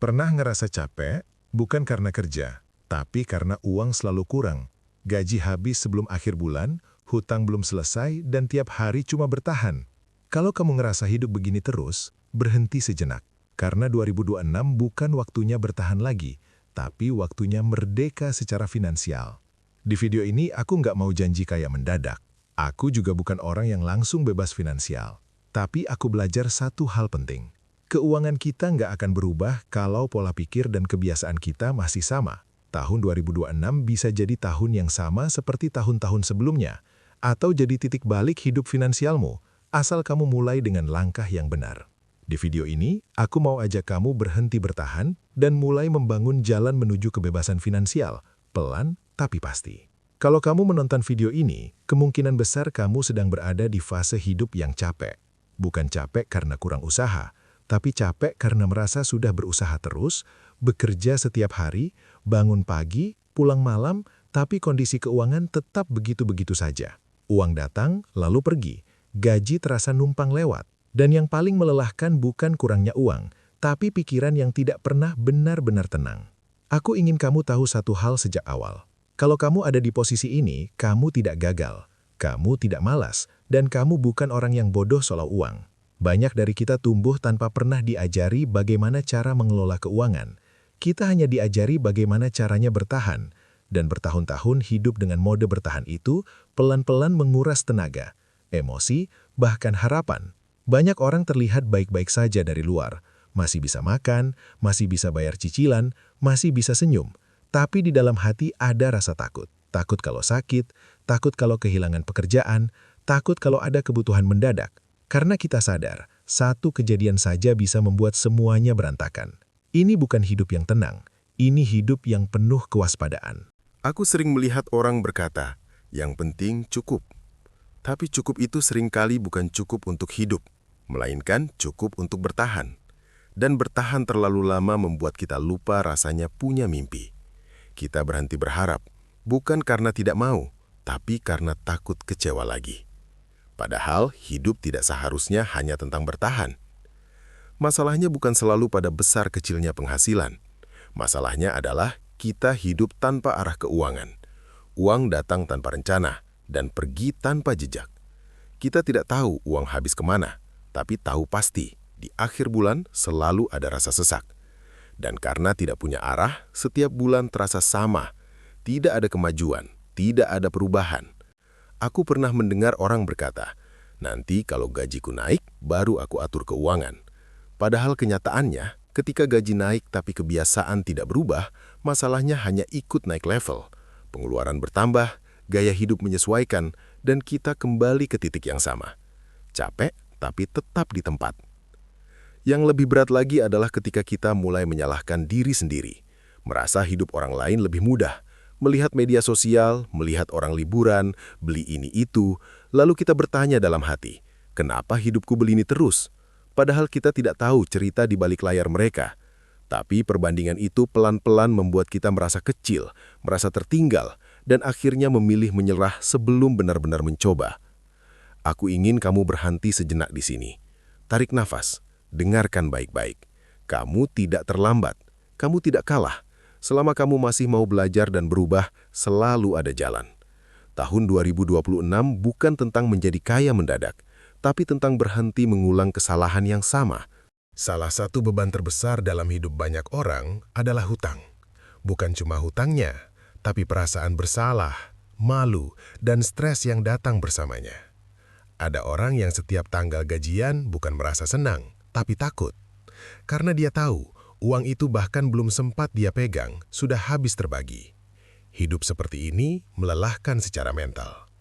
Pernah ngerasa capek? Bukan karena kerja, tapi karena uang selalu kurang. Gaji habis sebelum akhir bulan, hutang belum selesai, dan tiap hari cuma bertahan. Kalau kamu ngerasa hidup begini terus, berhenti sejenak. Karena 2026 bukan waktunya bertahan lagi, tapi waktunya merdeka secara finansial. Di video ini aku nggak mau janji kaya mendadak. Aku juga bukan orang yang langsung bebas finansial. Tapi aku belajar satu hal penting. Keuangan kita nggak akan berubah kalau pola pikir dan kebiasaan kita masih sama. Tahun 2026 bisa jadi tahun yang sama seperti tahun-tahun sebelumnya, atau jadi titik balik hidup finansialmu, asal kamu mulai dengan langkah yang benar. Di video ini, aku mau ajak kamu berhenti bertahan dan mulai membangun jalan menuju kebebasan finansial, pelan tapi pasti. Kalau kamu menonton video ini, kemungkinan besar kamu sedang berada di fase hidup yang capek. Bukan capek karena kurang usaha, tapi capek karena merasa sudah berusaha terus, bekerja setiap hari, bangun pagi, pulang malam, tapi kondisi keuangan tetap begitu-begitu saja. Uang datang, lalu pergi. Gaji terasa numpang lewat. Dan yang paling melelahkan bukan kurangnya uang, tapi pikiran yang tidak pernah benar-benar tenang. Aku ingin kamu tahu satu hal sejak awal. Kalau kamu ada di posisi ini, kamu tidak gagal. Kamu tidak malas, dan kamu bukan orang yang bodoh soal uang. Banyak dari kita tumbuh tanpa pernah diajari bagaimana cara mengelola keuangan. Kita hanya diajari bagaimana caranya bertahan, dan bertahun-tahun hidup dengan mode bertahan itu pelan-pelan menguras tenaga, emosi, bahkan harapan. Banyak orang terlihat baik-baik saja dari luar, masih bisa makan, masih bisa bayar cicilan, masih bisa senyum, tapi di dalam hati ada rasa takut. Takut kalau sakit, takut kalau kehilangan pekerjaan, takut kalau ada kebutuhan mendadak. Karena kita sadar, satu kejadian saja bisa membuat semuanya berantakan. Ini bukan hidup yang tenang, ini hidup yang penuh kewaspadaan. Aku sering melihat orang berkata, yang penting cukup. Tapi cukup itu seringkali bukan cukup untuk hidup, melainkan cukup untuk bertahan. Dan bertahan terlalu lama membuat kita lupa rasanya punya mimpi. Kita berhenti berharap, bukan karena tidak mau, tapi karena takut kecewa lagi. Padahal hidup tidak seharusnya hanya tentang bertahan. Masalahnya bukan selalu pada besar kecilnya penghasilan. Masalahnya adalah kita hidup tanpa arah keuangan. Uang datang tanpa rencana dan pergi tanpa jejak. Kita tidak tahu uang habis kemana, tapi tahu pasti di akhir bulan selalu ada rasa sesak. Dan karena tidak punya arah, setiap bulan terasa sama. Tidak ada kemajuan, tidak ada perubahan. Aku pernah mendengar orang berkata, nanti kalau gajiku naik, baru aku atur keuangan. Padahal kenyataannya, ketika gaji naik tapi kebiasaan tidak berubah, masalahnya hanya ikut naik level. Pengeluaran bertambah, gaya hidup menyesuaikan, dan kita kembali ke titik yang sama. Capek, tapi tetap di tempat. Yang lebih berat lagi adalah ketika kita mulai menyalahkan diri sendiri. Merasa hidup orang lain lebih mudah. Melihat media sosial, melihat orang liburan, beli ini itu, lalu kita bertanya dalam hati, kenapa hidupku begini terus? Padahal kita tidak tahu cerita di balik layar mereka. Tapi perbandingan itu pelan-pelan membuat kita merasa kecil, merasa tertinggal, dan akhirnya memilih menyerah sebelum benar-benar mencoba. Aku ingin kamu berhenti sejenak di sini. Tarik nafas, dengarkan baik-baik. Kamu tidak terlambat, kamu tidak kalah. Selama kamu masih mau belajar dan berubah, selalu ada jalan. Tahun 2026 bukan tentang menjadi kaya mendadak, tapi tentang berhenti mengulang kesalahan yang sama. Salah satu beban terbesar dalam hidup banyak orang adalah hutang. Bukan cuma hutangnya, tapi perasaan bersalah, malu, dan stres yang datang bersamanya. Ada orang yang setiap tanggal gajian bukan merasa senang, tapi takut. Karena dia tahu, uang itu bahkan belum sempat dia pegang, sudah habis terbagi. Hidup seperti ini melelahkan secara mental.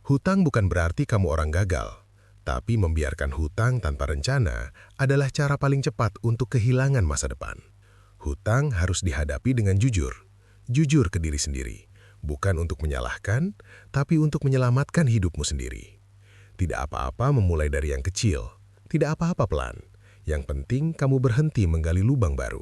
Hutang bukan berarti kamu orang gagal, tapi membiarkan hutang tanpa rencana adalah cara paling cepat untuk kehilangan masa depan. Hutang harus dihadapi dengan jujur. Jujur ke diri sendiri, bukan untuk menyalahkan, tapi untuk menyelamatkan hidupmu sendiri. Tidak apa-apa memulai dari yang kecil, tidak apa-apa pelan. Yang penting kamu berhenti menggali lubang baru.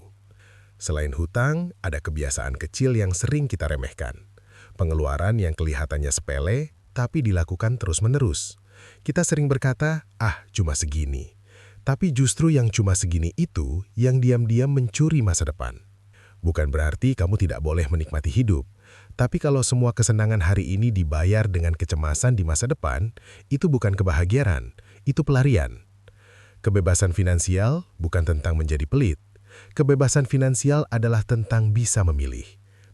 Selain hutang, ada kebiasaan kecil yang sering kita remehkan. Pengeluaran yang kelihatannya sepele, tapi dilakukan terus-menerus. Kita sering berkata, cuma segini. Tapi justru yang cuma segini itu yang diam-diam mencuri masa depan. Bukan berarti kamu tidak boleh menikmati hidup, tapi kalau semua kesenangan hari ini dibayar dengan kecemasan di masa depan, itu bukan kebahagiaan, itu pelarian. Kebebasan finansial bukan tentang menjadi pelit. Kebebasan finansial adalah tentang bisa memilih.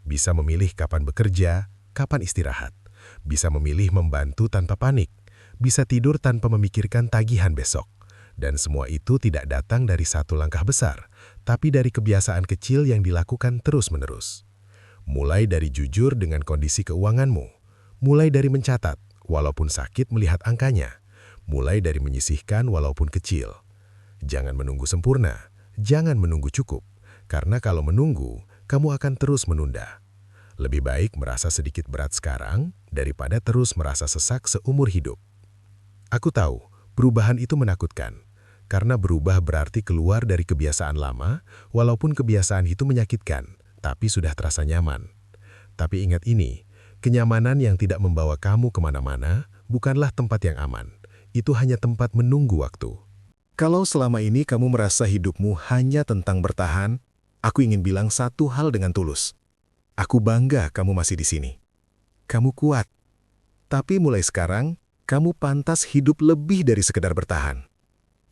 Bisa memilih kapan bekerja, kapan istirahat. Bisa memilih membantu tanpa panik. Bisa tidur tanpa memikirkan tagihan besok. Dan semua itu tidak datang dari satu langkah besar, tapi dari kebiasaan kecil yang dilakukan terus-menerus. Mulai dari jujur dengan kondisi keuanganmu. Mulai dari mencatat, walaupun sakit melihat angkanya. Mulai dari menyisihkan walaupun kecil. Jangan menunggu sempurna, jangan menunggu cukup. Karena kalau menunggu, kamu akan terus menunda. Lebih baik merasa sedikit berat sekarang daripada terus merasa sesak seumur hidup. Aku tahu, perubahan itu menakutkan, karena berubah berarti keluar dari kebiasaan lama, walaupun kebiasaan itu menyakitkan, tapi sudah terasa nyaman. Tapi ingat ini, kenyamanan yang tidak membawa kamu kemana-mana bukanlah tempat yang aman. Itu hanya tempat menunggu waktu. Kalau selama ini kamu merasa hidupmu hanya tentang bertahan, aku ingin bilang satu hal dengan tulus. Aku bangga kamu masih di sini. Kamu kuat. Tapi mulai sekarang, kamu pantas hidup lebih dari sekedar bertahan.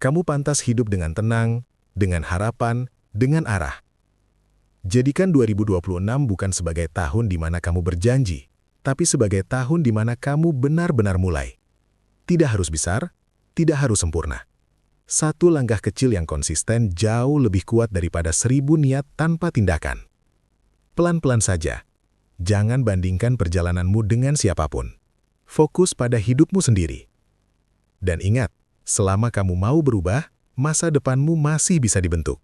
Kamu pantas hidup dengan tenang, dengan harapan, dengan arah. Jadikan 2026 bukan sebagai tahun di mana kamu berjanji, tapi sebagai tahun di mana kamu benar-benar mulai. Tidak harus besar, tidak harus sempurna. Satu langkah kecil yang konsisten jauh lebih kuat daripada 1000 niat tanpa tindakan. Pelan-pelan saja. Jangan bandingkan perjalananmu dengan siapapun. Fokus pada hidupmu sendiri. Dan ingat, selama kamu mau berubah, masa depanmu masih bisa dibentuk.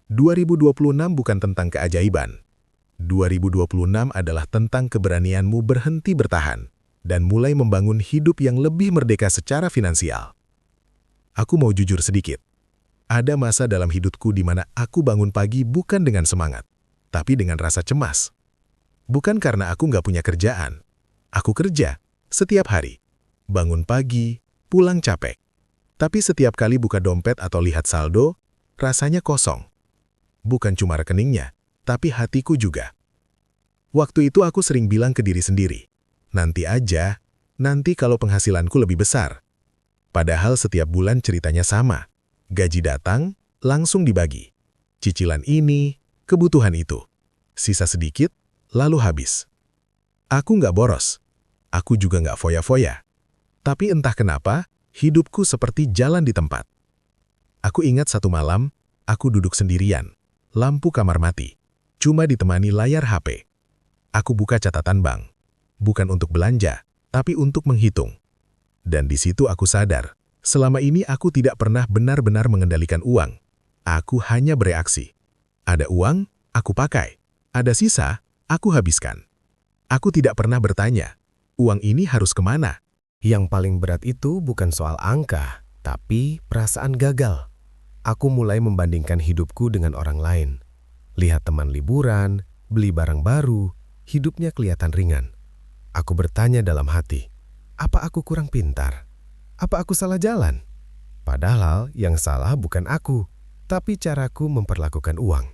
2026 bukan tentang keajaiban. 2026 adalah tentang keberanianmu berhenti bertahan dan mulai membangun hidup yang lebih merdeka secara finansial. Aku mau jujur sedikit. Ada masa dalam hidupku di mana aku bangun pagi bukan dengan semangat, tapi dengan rasa cemas. Bukan karena aku nggak punya kerjaan. Aku kerja setiap hari. Bangun pagi, pulang capek. Tapi setiap kali buka dompet atau lihat saldo, rasanya kosong. Bukan cuma rekeningnya, tapi hatiku juga. Waktu itu aku sering bilang ke diri sendiri, nanti aja, nanti kalau penghasilanku lebih besar. Padahal setiap bulan ceritanya sama. Gaji datang, langsung dibagi. Cicilan ini, kebutuhan itu. Sisa sedikit, lalu habis. Aku nggak boros. Aku juga nggak foya-foya. Tapi entah kenapa, hidupku seperti jalan di tempat. Aku ingat satu malam, aku duduk sendirian. Lampu kamar mati. Cuma ditemani layar HP. Aku buka catatan bank. Bukan untuk belanja, tapi untuk menghitung. Dan di situ aku sadar, selama ini aku tidak pernah benar-benar mengendalikan uang. Aku hanya bereaksi. Ada uang, aku pakai. Ada sisa, aku habiskan. Aku tidak pernah bertanya, uang ini harus kemana? Yang paling berat itu bukan soal angka, tapi perasaan gagal. Aku mulai membandingkan hidupku dengan orang lain. Lihat teman liburan, beli barang baru, hidupnya kelihatan ringan. Aku bertanya dalam hati, apa aku kurang pintar? Apa aku salah jalan? Padahal yang salah bukan aku, tapi caraku memperlakukan uang.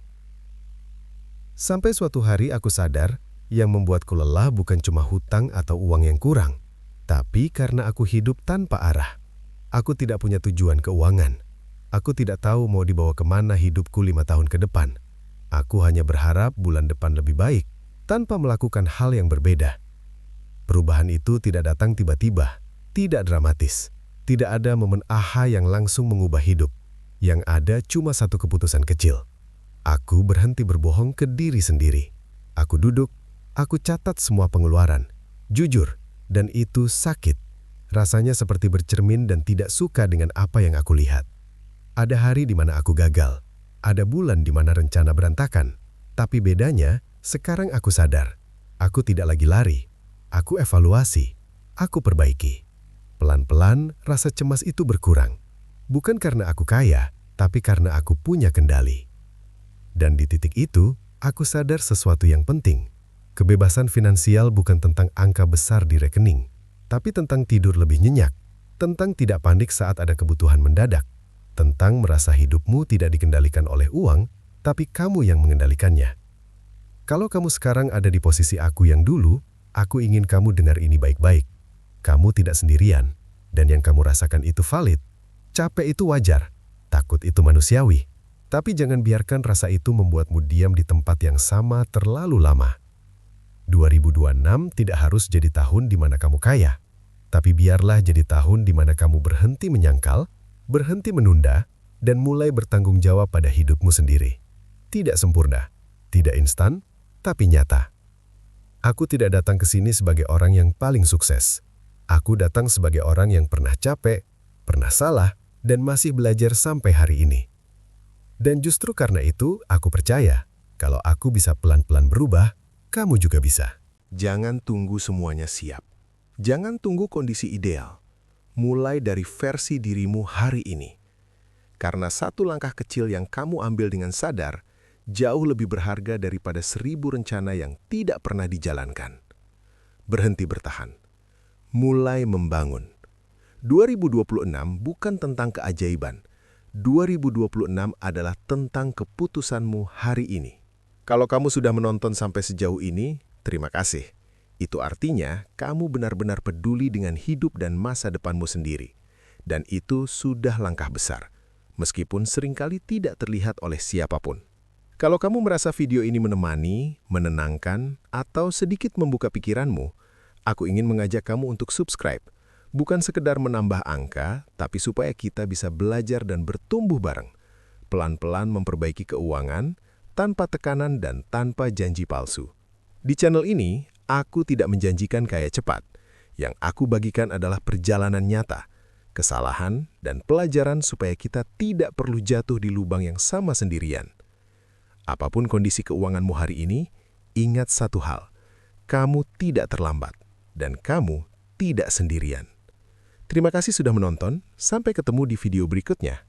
Sampai suatu hari aku sadar, yang membuatku lelah bukan cuma hutang atau uang yang kurang, tapi karena aku hidup tanpa arah. Aku tidak punya tujuan keuangan. Aku tidak tahu mau dibawa kemana hidupku 5 tahun ke depan. Aku hanya berharap bulan depan lebih baik, tanpa melakukan hal yang berbeda. Perubahan itu tidak datang tiba-tiba, tidak dramatis. Tidak ada momen aha yang langsung mengubah hidup. Yang ada cuma satu keputusan kecil. Aku berhenti berbohong ke diri sendiri. Aku duduk, aku catat semua pengeluaran. Jujur, dan itu sakit. Rasanya seperti bercermin dan tidak suka dengan apa yang aku lihat. Ada hari di mana aku gagal. Ada bulan di mana rencana berantakan. Tapi bedanya, sekarang aku sadar. Aku tidak lagi lari. Aku evaluasi. Aku perbaiki. Pelan-pelan, rasa cemas itu berkurang. Bukan karena aku kaya, tapi karena aku punya kendali. Dan di titik itu, aku sadar sesuatu yang penting. Kebebasan finansial bukan tentang angka besar di rekening, tapi tentang tidur lebih nyenyak, tentang tidak panik saat ada kebutuhan mendadak, tentang merasa hidupmu tidak dikendalikan oleh uang, tapi kamu yang mengendalikannya. Kalau kamu sekarang ada di posisi aku yang dulu, aku ingin kamu dengar ini baik-baik. Kamu tidak sendirian, dan yang kamu rasakan itu valid. Capek itu wajar, takut itu manusiawi. Tapi jangan biarkan rasa itu membuatmu diam di tempat yang sama terlalu lama. 2026 tidak harus jadi tahun di mana kamu kaya, tapi biarlah jadi tahun di mana kamu berhenti menyangkal, berhenti menunda, dan mulai bertanggung jawab pada hidupmu sendiri. Tidak sempurna, tidak instan, tapi nyata. Aku tidak datang ke sini sebagai orang yang paling sukses. Aku datang sebagai orang yang pernah capek, pernah salah, dan masih belajar sampai hari ini. Dan justru karena itu, aku percaya, kalau aku bisa pelan-pelan berubah, kamu juga bisa. Jangan tunggu semuanya siap. Jangan tunggu kondisi ideal. Mulai dari versi dirimu hari ini. Karena satu langkah kecil yang kamu ambil dengan sadar, jauh lebih berharga daripada 1000 rencana yang tidak pernah dijalankan. Berhenti bertahan. Mulai membangun. 2026 bukan tentang keajaiban. 2026 adalah tentang keputusanmu hari ini. Kalau kamu sudah menonton sampai sejauh ini, terima kasih. Itu artinya kamu benar-benar peduli dengan hidup dan masa depanmu sendiri. Dan itu sudah langkah besar, meskipun seringkali tidak terlihat oleh siapapun. Kalau kamu merasa video ini menemani, menenangkan, atau sedikit membuka pikiranmu, aku ingin mengajak kamu untuk subscribe. Bukan sekedar menambah angka, tapi supaya kita bisa belajar dan bertumbuh bareng. Pelan-pelan memperbaiki keuangan, tanpa tekanan dan tanpa janji palsu. Di channel ini, aku tidak menjanjikan kaya cepat. Yang aku bagikan adalah perjalanan nyata, kesalahan, dan pelajaran supaya kita tidak perlu jatuh di lubang yang sama sendirian. Apapun kondisi keuanganmu hari ini, ingat satu hal, kamu tidak terlambat, dan kamu tidak sendirian. Terima kasih sudah menonton, sampai ketemu di video berikutnya.